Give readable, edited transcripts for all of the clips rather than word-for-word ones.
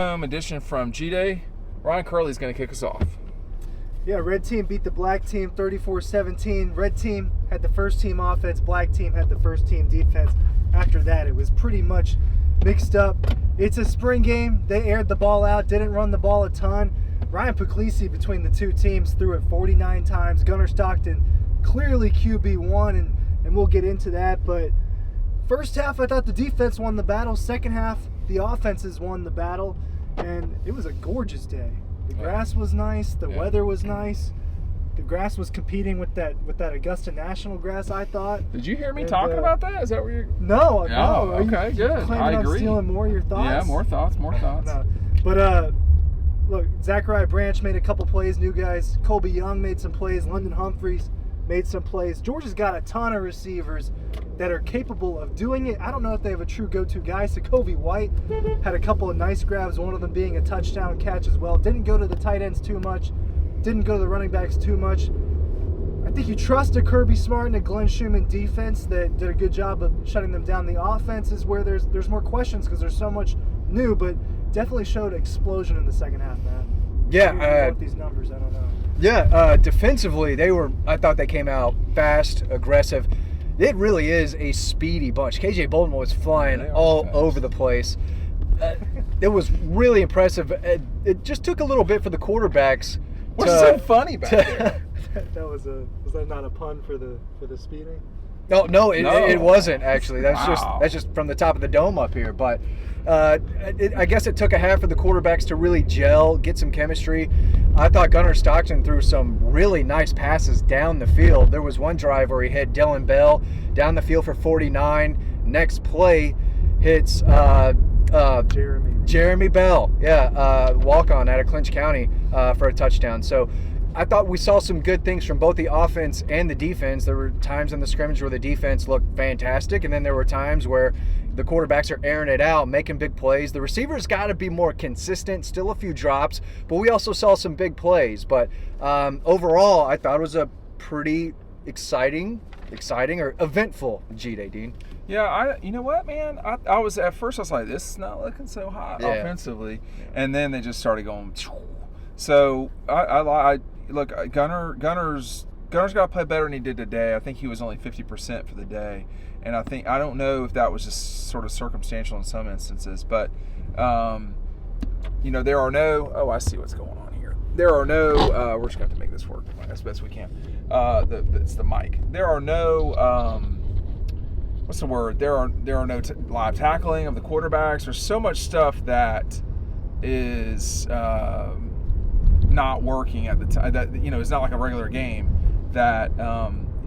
Home edition from G-Day. Ryan Curley's going to kick us off. Yeah, red team beat the black team 34-17. Red team had the first team offense. Black team had the first team defense. After that, it was pretty much mixed up. It's a spring game. They aired the ball out, didn't run the ball a ton. Ryan Puglisi between the two teams threw it 49 times. Gunnar Stockton clearly QB1, and we'll get into that. But first half, I thought the defense won the battle. Second half, the offenses won the battle. And it was a gorgeous day. The grass was nice. The weather was nice. The grass was competing with that Augusta National grass, I thought. Did you hear me talking about that? Is that where you're... No. Oh, okay, good. I agree. On stealing more of your thoughts? Yeah, more thoughts. No. But, look, Zachariah Branch made a couple plays, new guys. Colby Young made some plays. London Humphreys made some plays. Georgia's got a ton of receivers that are capable of doing it. I don't know if they have a true go-to guy. Sokovie White had a couple of nice grabs, one of them being a touchdown catch as well. Didn't go to the tight ends too much. Didn't go to the running backs too much. I think you trust a Kirby Smart and a Glenn Schumann defense that did a good job of shutting them down. The offense is where there's more questions because there's so much new, but definitely showed explosion in the second half, man. Yeah. With these numbers, I don't know. Yeah, defensively, I thought they came out fast, aggressive. It really is a speedy bunch. KJ Bolden was flying all over the place. It was really impressive. It just took a little bit for the quarterbacks. What's so funny back there? Was that not a pun for the speeding? No, it wasn't actually. That's just from the top of the dome up here. But I guess it took a half of the quarterbacks to really gel, get some chemistry. I thought Gunnar Stockton threw some really nice passes down the field. There was one drive where he hit Dylan Bell down the field for 49. Next play hits Jeremy Bell, walk-on out of Clinch County for a touchdown. So I thought we saw some good things from both the offense and the defense. There were times in the scrimmage where the defense looked fantastic, and then there were times where the quarterbacks are airing it out, making big plays. The receivers got to be more consistent, still a few drops, but we also saw some big plays. But overall, I thought it was a pretty exciting or eventful G-Day, Dean. Yeah, you know what, man? I was at first I was like, this is not looking so hot offensively, and then they just started going. So I look, Gunner's got to play better than he did today. I think he was only 50% for the day, and I don't know if that was just sort of circumstantial in some instances, but there are no. Oh, I see what's going on here. There are no. We're just going to have to make this work as best we can. It's the mic. There are no. What's the word? There are no live tackling of the quarterbacks. There's so much stuff that is not working at the time. That it's not like a regular game. That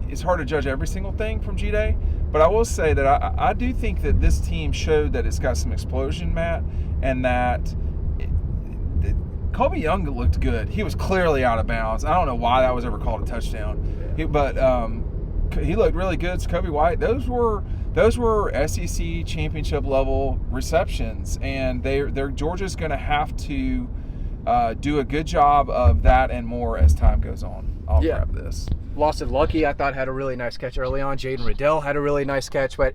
it's hard to judge every single thing from G-Day. But I will say that I do think that this team showed that it's got some explosion, Matt, and that Colby Young looked good. He was clearly out of bounds. I don't know why that was ever called a touchdown, but he looked really good. Sokovie White, those were SEC championship level receptions, and Georgia's going to have to do a good job of that and more as time goes on. I'll grab this. Lawson Lucky, I thought, had a really nice catch early on. Jaden Riddell had a really nice catch, but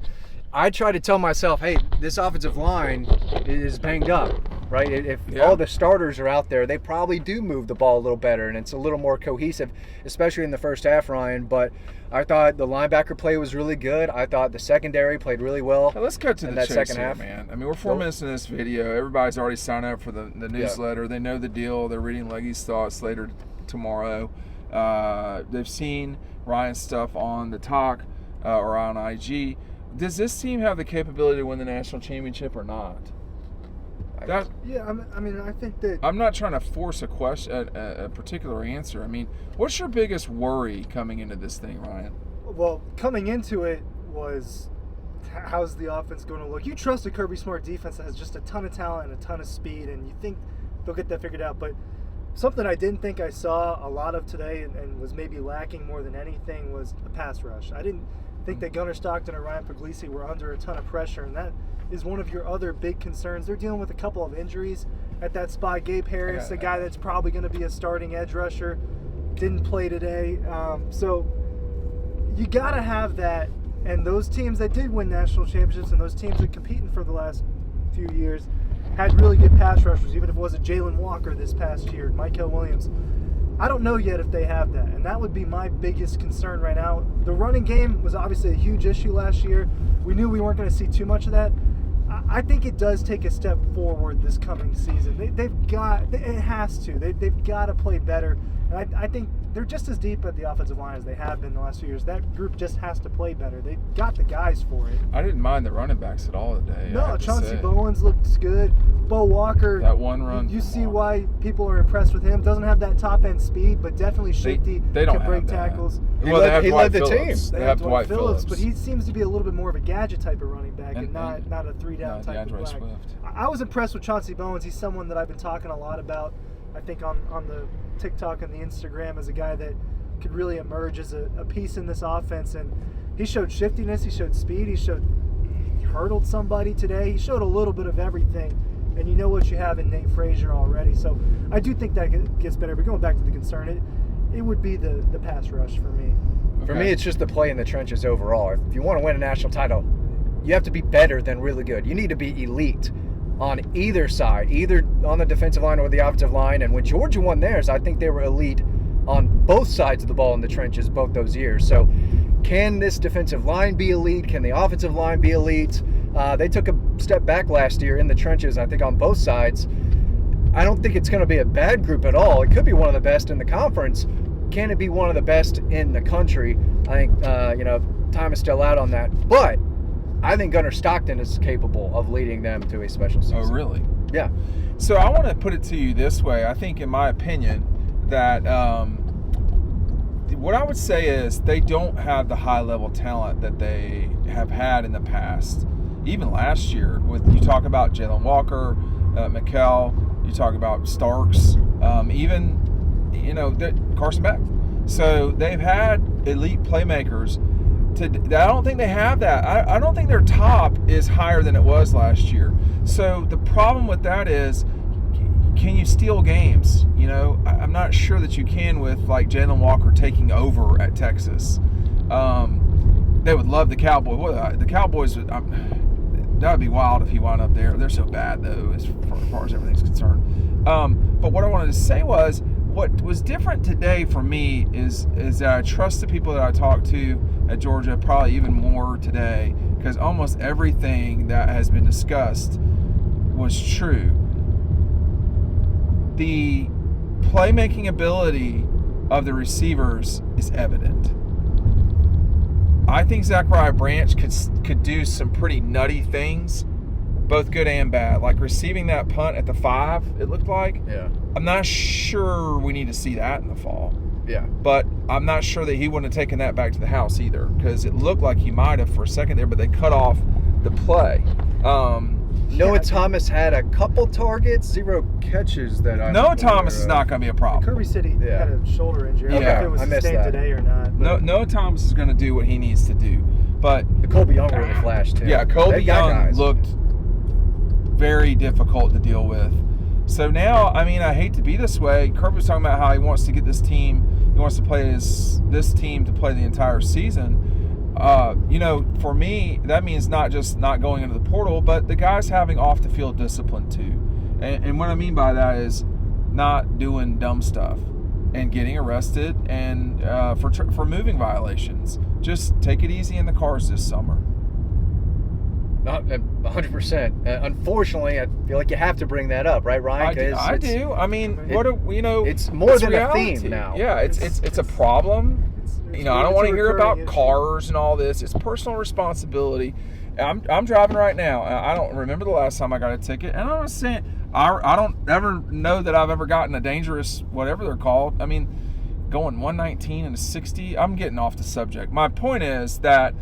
I try to tell myself, hey, this offensive line is banged up, right? If all the starters are out there, they probably do move the ball a little better, and it's a little more cohesive, especially in the first half, Ryan. But I thought the linebacker play was really good. I thought the secondary played really well. Now let's cut to the chase second here, half, man. I mean, we're 4 minutes in this video. Everybody's already signed up for the newsletter. They know the deal. They're reading Leggy's thoughts later tomorrow. They've seen Ryan's stuff on the talk or on IG. Does this team have the capability to win the national championship or not? I mean, I think that I'm not trying to force a question, a particular answer. I mean, what's your biggest worry coming into this thing, Ryan? Well, coming into it was, how's the offense going to look? You trust a Kirby Smart defense that has just a ton of talent and a ton of speed, and you think they'll get that figured out. But something I didn't think I saw a lot of today and was maybe lacking more than anything was a pass rush. I didn't think that Gunnar Stockton or Ryan Puglisi were under a ton of pressure, and that is one of your other big concerns. They're dealing with a couple of injuries at that spot. Gabe Harris, a guy that's probably going to be a starting edge rusher, didn't play today. So you got to have that. And those teams that did win national championships and those teams that competing for the last few years had really good pass rushers, even if it wasn't Jalen Walker this past year, Michael Williams. I don't know yet if they have that, and that would be my biggest concern right now. The running game was obviously a huge issue last year. We knew we weren't going to see too much of that. I think it does take a step forward this coming season. It has to. They've got to play better. And I think they're just as deep at the offensive line as they have been the last few years. That group just has to play better. They've got the guys for it. I didn't mind the running backs at all today. No, Chauncey Bowens looks good. Bo Walker. That one run. You see why people are impressed with him. Doesn't have that top end speed, but definitely shifty. They don't can break have that. tackles. He led the team. They have Dwight Phillips, but he seems to be a little bit more of a gadget type of running back and not a 3-down type of back. Swift. I was impressed with Chauncey Bowens. He's someone that I've been talking a lot about, I think, on the TikTok and the Instagram, as a guy that could really emerge as a piece in this offense. And he showed shiftiness, he showed speed, he hurdled somebody today. He showed a little bit of everything. And you know what you have in Nate Frazier already. So I do think that gets better. But going back to the concern, it would be the pass rush for me. For me, it's just the play in the trenches overall. If you want to win a national title, you have to be better than really good. You need to be elite on either side, either on the defensive line or the offensive line. And when Georgia won theirs, I think they were elite on both sides of the ball in the trenches both those years. So can this defensive line be elite? Can the offensive line be elite? They took a step back last year in the trenches, I think, on both sides. I don't think it's going to be a bad group at all. It could be one of the best in the conference. Can it be one of the best in the country? I think, time is still out on that. But I think Gunnar Stockton is capable of leading them to a special season. Oh, really? Yeah. So I want to put it to you this way. I think, in my opinion, that what I would say is they don't have the high-level talent that they have had in the past. Even last year, you talk about Jalen Walker, Mikkel, you talk about Starks, even Carson Beck. So they've had elite playmakers. I don't think they have that. I don't think their top is higher than it was last year. So the problem with that is, can you steal games? I'm not sure that you can with like Jalen Walker taking over at Texas. They would love the Cowboys. The Cowboys would. That would be wild if he wound up there. They're so bad, though, as far as everything's concerned. But what I wanted to say was, what was different today for me is that I trust the people that I talked to at Georgia probably even more today, because almost everything that has been discussed was true. The playmaking ability of the receivers is evident. I think Zachariah Branch could do some pretty nutty things, both good and bad. Like receiving that punt at the 5, it looked like. Yeah. I'm not sure we need to see that in the fall. Yeah. But I'm not sure that he wouldn't have taken that back to the house either, because it looked like he might have for a second there, but they cut off the play. Noah Thomas had a couple targets, 0 catches that I Noah Thomas is not going to be a problem. Kirby said he had a shoulder injury. I don't know if it was sustained today or not. Noah Thomas is going to do what he needs to do. But Colby Young really flashed too. Yeah, Colby Young looked very difficult to deal with. So now, I hate to be this way. Kirby was talking about how he wants to get this team, he wants to play this team to play the entire season. For me, that means not just not going into the portal, but the guys having off-the-field discipline too. And what I mean by that is not doing dumb stuff and getting arrested and for moving violations. Just take it easy in the cars this summer. 100%. Unfortunately, I feel like you have to bring that up, right, Ryan? I do. It's more than reality. A theme now. Yeah, it's a problem. I don't want to hear about cars and all this. It's personal responsibility. I'm driving right now. I don't remember the last time I got a ticket, and I'm not saying I don't ever know that I've ever gotten a dangerous whatever they're called. Going 119 and a 60. I'm getting off the subject. My point is that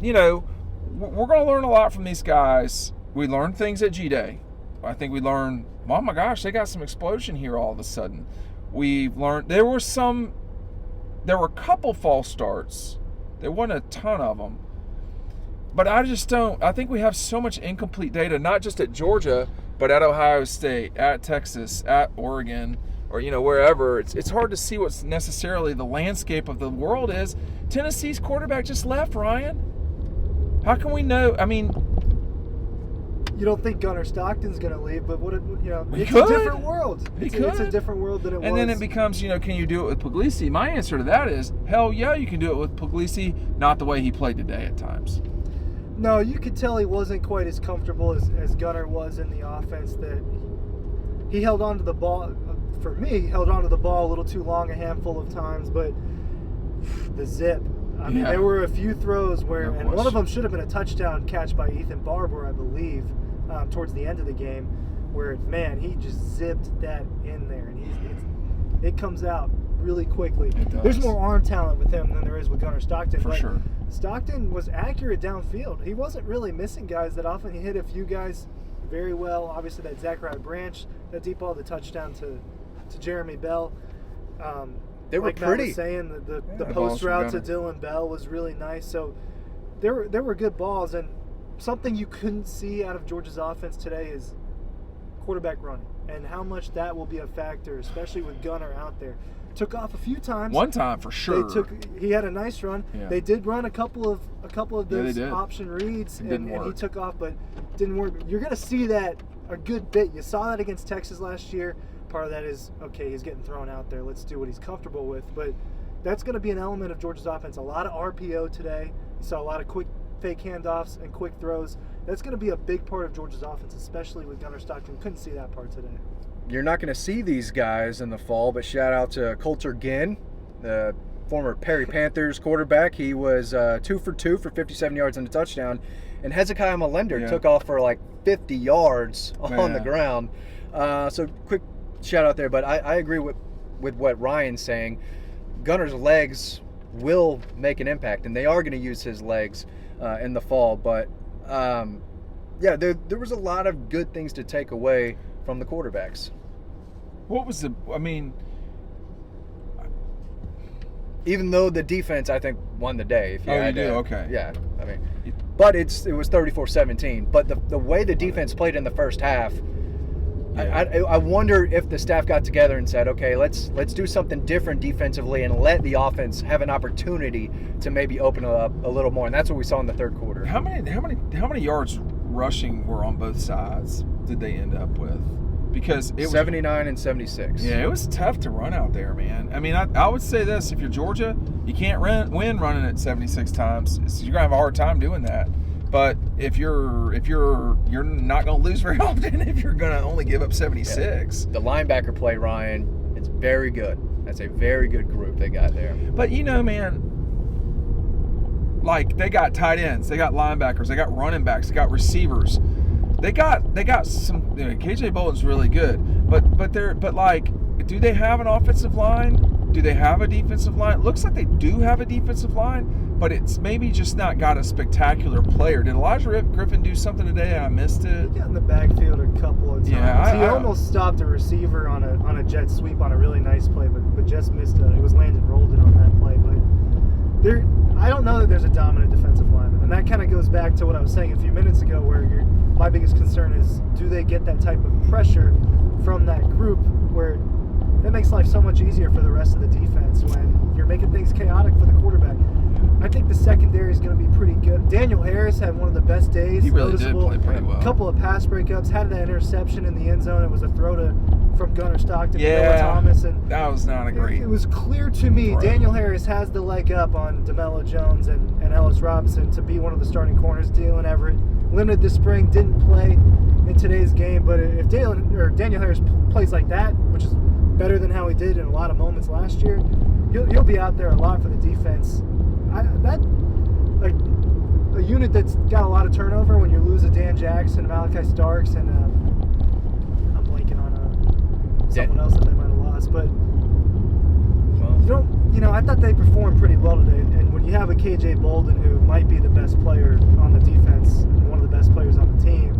we're going to learn a lot from these guys. We learned things at G-Day. I think we learned, oh my gosh, they got some explosion here all of a sudden. We've learned there were a couple false starts. There wasn't a ton of them. But I think we have so much incomplete data, not just at Georgia, but at Ohio State, at Texas, at Oregon, or wherever. It's hard to see what's necessarily the landscape of the world is. Tennessee's quarterback just left, Ryan. How can we know? you don't think Gunnar Stockton's going to leave, but it's could. a different world. He It's could. a different world than it was. And then it becomes, can you do it with Puglisi? My answer to that is, hell yeah, you can do it with Puglisi, not the way he played today at times. No, you could tell he wasn't quite as comfortable as Gunnar was in the offense. That he held on to the ball. For me, he held on to the ball a little too long a handful of times, but the zip. I mean, there were a few throws where, and one of them should have been a touchdown catch by Ethan Barber, I believe, towards the end of the game, where, man, he just zipped that in there, and it comes out really quickly. There's more arm talent with him than there is with Gunnar Stockton. For sure. Stockton was accurate downfield. He wasn't really missing guys that often. He hit a few guys very well. Obviously, that Zachariah Branch, that deep ball, the touchdown to Jeremy Bell. They were like Matt pretty. was saying, the post route to Dylan Bell was really nice. So there were good balls, and something you couldn't see out of Georgia's offense today is quarterback running, and how much that will be a factor, especially with Gunnar out there. Took off a few times. One time for sure. He had a nice run. Yeah. They did run a couple of those option reads, and he took off, but didn't work. You're going to see that a good bit. You saw that against Texas last year. Part of that is, okay, he's getting thrown out there. Let's do what he's comfortable with. But that's going to be an element of Georgia's offense. A lot of RPO today. You saw a lot of quick fake handoffs and quick throws. That's going to be a big part of Georgia's offense, especially with Gunnar Stockton. Couldn't see that part today. You're not going to see these guys in the fall, but shout out to Coulter Ginn, the former Perry Panthers quarterback. He was 2 for 2 for 57 yards and a touchdown. And Hezekiah Melender took off for like 50 yards on the ground. So quick shout out there, but I agree with what Ryan's saying. Gunnar's legs will make an impact, and they are going to use his legs in the fall. But there was a lot of good things to take away from the quarterbacks. Even though the defense, I think, won the day. If you you do? Okay. Yeah, I mean, but it was 34-17. But the way the defense played in the first half, I wonder if the staff got together and said, okay, let's do something different defensively and let the offense have an opportunity to maybe open it up a little more. And that's what we saw in the third quarter. How many yards rushing were on both sides did they end up with? Because it was 79 and 76. Yeah, it was tough to run out there, man. I mean, I would say this: if you're Georgia, you can't win running it 76 times. So you're gonna have a hard time doing that. But if you're not gonna lose very often if you're gonna only give up 76. The linebacker play, Ryan, it's very good. That's a very good group they got there. But man, like they got tight ends, they got linebackers, they got running backs, they got receivers. They got some. KJ Bolden's really good, but do they have an offensive line? Do they have a defensive line? It looks like they do have a defensive line, but it's maybe just not got a spectacular player. Did Elijah Griffin do something today and I missed it? He got in the backfield a couple of times. Yeah, he almost stopped a receiver on a jet sweep on a really nice play, but just missed it. It was Landon Rolden on that play, but I don't know that there's a dominant defensive lineman, and that kind of goes back to what I was saying a few minutes ago, where my biggest concern is, do they get that type of pressure from that group where that makes life so much easier for the rest of the defense when you're making things chaotic for the quarterback. I think the secondary is going to be pretty good. Daniel Harris had one of the best days. He really did play pretty well. A couple of pass breakups, had that interception in the end zone. It was a throw from Gunnar Stockton to Noah Thomas. And that was not a great. It was clear to me Daniel Harris has the leg up on DeMello Jones and Ellis Robinson to be one of the starting corners. Dalen Everett, limited this spring, didn't play in today's game. But if Daniel Harris plays like that, which is better than how he did in a lot of moments last year, he'll be out there a lot for the defense. A unit that's got a lot of turnover when you lose a Dan Jackson, Malachi Starks, and I'm blanking on someone else that they might have lost. But I thought they performed pretty well today. And when you have a KJ Bolden, who might be the best player on the defense and one of the best players on the team,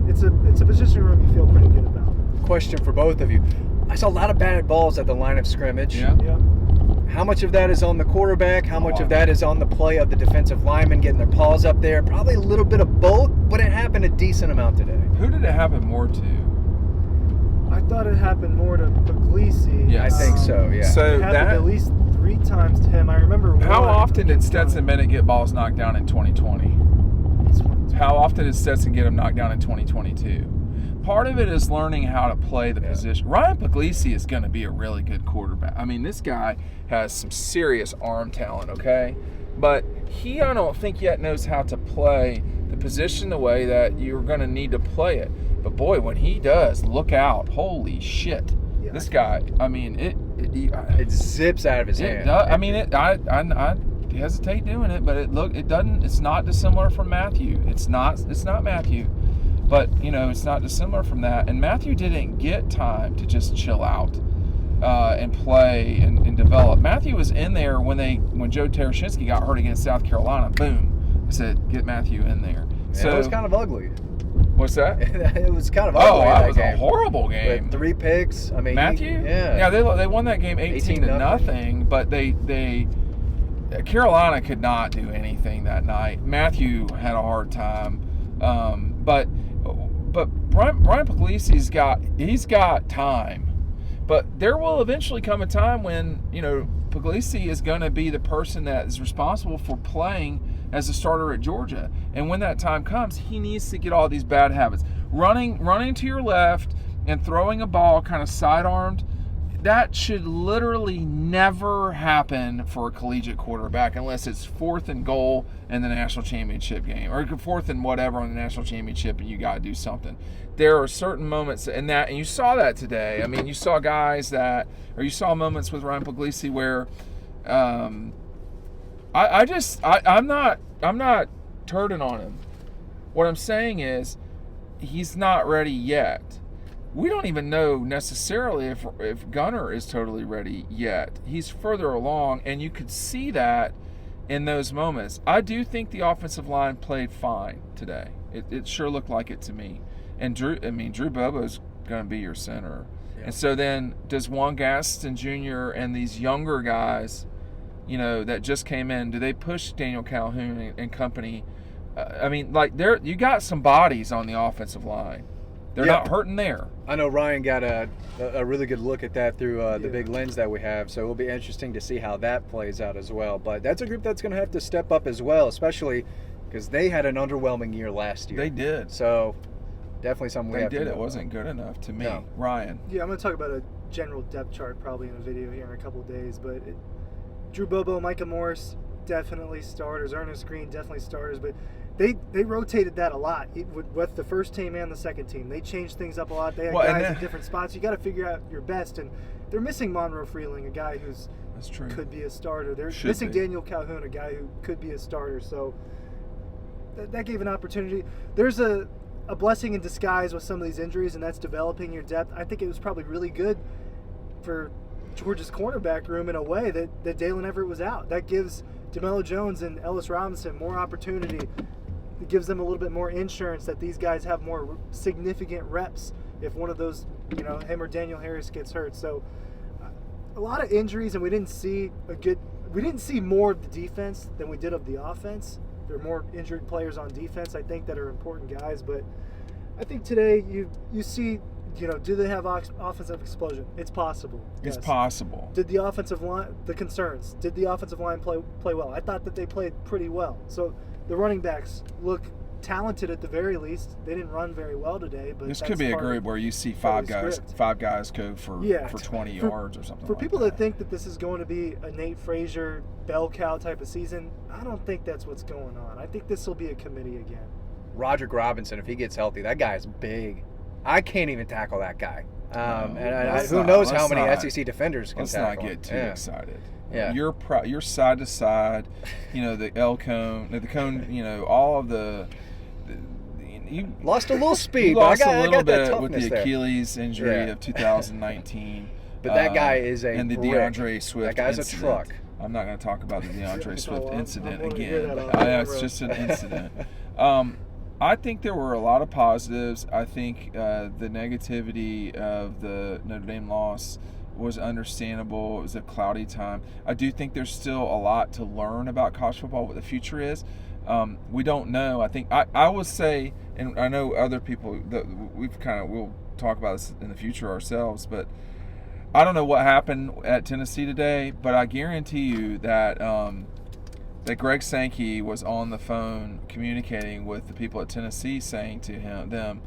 it's a position room you feel pretty good about. Question for both of you: I saw a lot of batted balls at the line of scrimmage. Yeah. How much of that is on the quarterback? How much of that is on the play of the defensive linemen getting their paws up there? Probably a little bit of both, but it happened a decent amount today. Who did it happen more to? I thought it happened more to Puglisi. Yeah, I think so, yeah. So it happened at least 3 times to him. I remember how often did Stetson Bennett get balls knocked down in 2020? How often did Stetson get him knocked down in 2022? Part of it is learning how to play the position. Ryan Puglisi is going to be a really good quarterback. I mean, this guy has some serious arm talent, okay? But I don't think yet knows how to play the position the way that you're going to need to play it. But boy, when he does, look out. Holy shit. Yeah. This guy, I mean, it zips out of his hand. I mean, I hesitate doing it, but it's not dissimilar from Matthew. It's not Matthew. But, it's not dissimilar from that. And Matthew didn't get time to just chill out and play and develop. Matthew was in there when Joe Tereshinski got hurt against South Carolina. Boom. I said, get Matthew in there. Yeah, so it was kind of ugly. What's that? It was kind of ugly. Oh, it was a horrible game. With 3 picks. I mean, Matthew? Yeah, they won that game 18-0, but Carolina could not do anything that night. Matthew had a hard time. But Ryan Puglisi's got time. But there will eventually come a time when, Puglisi is going to be the person that is responsible for playing as a starter at Georgia. And when that time comes, he needs to get all these bad habits. Running to your left and throwing a ball kind of sidearmed, that should literally never happen for a collegiate quarterback unless it's 4th and goal in the national championship game, or 4th and whatever on the national championship, and you got to do something. There are certain moments in that, and you saw that today. I mean, you saw you saw moments with Ryan Puglisi where I'm not turning on him. What I'm saying is he's not ready yet. We don't even know necessarily if Gunner is totally ready yet. He's further along, and you could see that in those moments. I do think the offensive line played fine today. It sure looked like it to me. And Drew Bobo's going to be your center. Yeah. And so then does Juan Gaston Jr. and these younger guys, that just came in, do they push Daniel Calhoun and company? You got some bodies on the offensive line. They're not hurting there. I know Ryan got a really good look at that through the big lens that we have, so it will be interesting to see how that plays out as well. But that's a group that's going to have to step up as well, especially because they had an underwhelming year last year. They did. So definitely something we have to know. It wasn't good enough to me. No. Ryan. Yeah, I'm going to talk about a general depth chart probably in a video here in a couple of days, but Drew Bobo, Micah Morris, definitely starters. Ernest Green, definitely starters, but They rotated that a lot with the first team and the second team. They changed things up a lot. They had guys in different spots. You got to figure out your best, and they're missing Monroe Freeling, a guy could be a starter. They're missing Daniel Calhoun, a guy who could be a starter. So that gave an opportunity. There's a blessing in disguise with some of these injuries, and that's developing your depth. I think it was probably really good for Georgia's cornerback room in a way that Dalen Everett was out. That gives DeMello Jones and Ellis Robinson more opportunity. It gives them a little bit more insurance that these guys have more significant reps if one of those, him or Daniel Harris gets hurt. So a lot of injuries, and we didn't see more of the defense than we did of the offense. There are more injured players on defense, I think, that are important guys. But I think today you see, do they have offensive explosion? It's possible. It's possible. Did the offensive line, the concerns, did the offensive line play well? I thought that they played pretty well. So the running backs look talented at the very least. They didn't run very well today, but this could be a group where you see five guys go for 20 yards or something. For people that think that this is going to be a Nate Frazier bell cow type of season, I don't think that's what's going on. I think this will be a committee again. Roderick Robinson, if he gets healthy, that guy is big. I can't even tackle that guy. Who knows how many SEC defenders can tackle. Let's not get too excited. Yeah. You're side to side, the L cone, the cone, all of the. You lost a little speed. Lost but I got that bit with the Achilles injury of 2019. But that guy is and the DeAndre Swift. That guy's incident. a truck. I'm not going to talk about the DeAndre Swift incident again. It's just an incident. I think there were a lot of positives. I think the negativity of the Notre Dame loss was understandable. It was a cloudy time. I do think there's still a lot to learn about college football, what the future is. We don't know. I think I would say, and I know other people that we'll talk about this in the future ourselves, but I don't know what happened at Tennessee today, but I guarantee you that that Greg Sankey was on the phone communicating with the people at Tennessee, saying to them,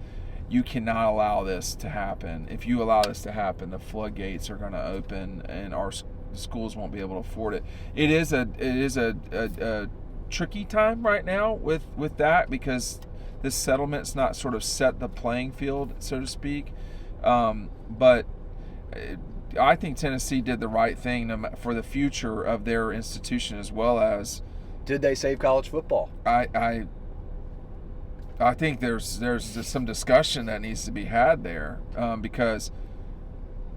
you cannot allow this to happen. If you allow this to happen, the floodgates are going to open and our schools won't be able to afford it. It is a tricky time right now with that, because this settlement's not sort of set the playing field, so to speak. But I think Tennessee did the right thing for the future of their institution, as well as. Did they save college football? I think there's just some discussion that needs to be had there, because,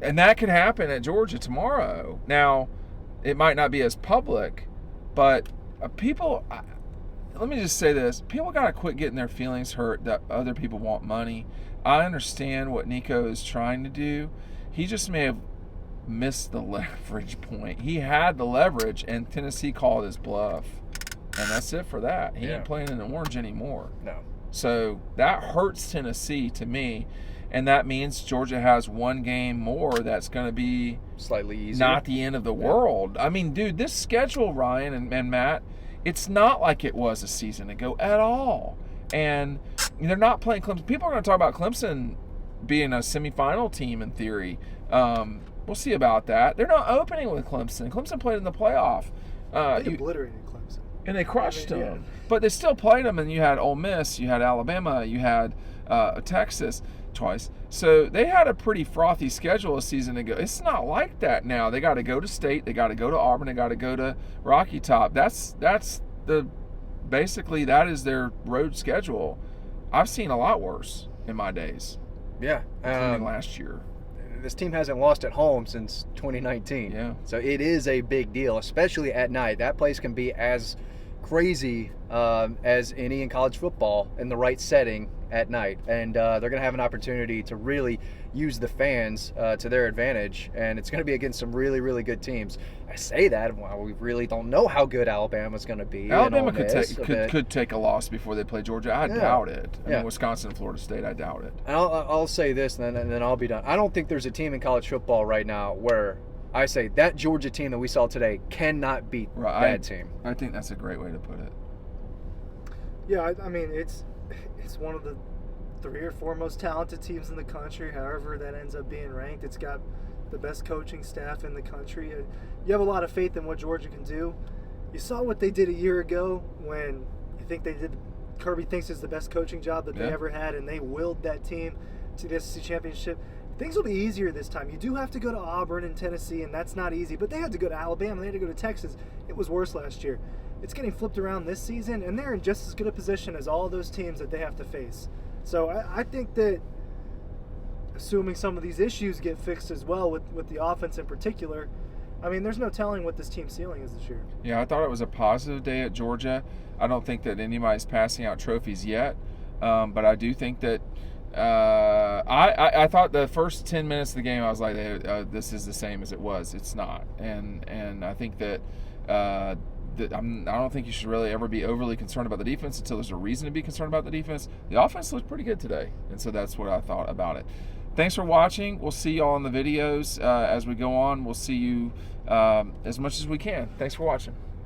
and that could happen at Georgia tomorrow. Now, it might not be as public, but people. Let me just say this: people got to quit getting their feelings hurt that other people want money. I understand what Nico is trying to do. He just may have missed the leverage point. He had the leverage, and Tennessee called his bluff, and that's it for that. He ain't playing in the orange anymore. No. So that hurts Tennessee to me, and that means Georgia has one game more that's going to be slightly easier. Not the end of the world. I mean, dude, this schedule, Ryan and Matt, it's not like it was a season ago at all. And they're not playing Clemson. People are going to talk about Clemson being a semifinal team in theory. We'll see about that. They're not opening with Clemson. Clemson played in the playoff. They obliterated Clemson. And they crushed them. But they still played them, and you had Ole Miss, you had Alabama, you had Texas twice. So they had a pretty frothy schedule a season ago. It's not like that now. They got to go to State, they got to go to Auburn, they got to go to Rocky Top. Basically that is their road schedule. I've seen a lot worse in my days. Yeah. Including last year. This team hasn't lost at home since 2019. Yeah. So it is a big deal, especially at night. That place can be as crazy as any in college football in the right setting at night. And they're going to have an opportunity to really use the fans to their advantage. And it's going to be against some really, really good teams. I say that, well, we really don't know how good Alabama's going to be. Alabama could take a loss before they play Georgia. I doubt it. I mean, Wisconsin and Florida State, I doubt it. And I'll say this, and then I'll be done. I don't think there's a team in college football right now where I say that Georgia team that we saw today cannot beat that team. I think that's a great way to put it. Yeah, I mean, it's one of the 3 or 4 most talented teams in the country, however that ends up being ranked. It's got the best coaching staff in the country. You have a lot of faith in what Georgia can do. You saw what they did a year ago when you think they did. Kirby thinks it's the best coaching job that they ever had, and they willed that team to the SEC championship. Things will be easier this time. You do have to go to Auburn and Tennessee, and that's not easy. But they had to go to Alabama. They had to go to Texas. It was worse last year. It's getting flipped around this season, and they're in just as good a position as all those teams that they have to face. So I think that, assuming some of these issues get fixed as well with the offense in particular, I mean, there's no telling what this team's ceiling is this year. Yeah, I thought it was a positive day at Georgia. I don't think that anybody's passing out trophies yet, but I do think that I thought the first 10 minutes of the game, I was like, this is the same as it was. It's not. And I think that I don't think you should really ever be overly concerned about the defense until there's a reason to be concerned about the defense. The offense looked pretty good today, and so that's what I thought about it. Thanks for watching. We'll see you all in the videos as we go on. We'll see you as much as we can. Thanks for watching.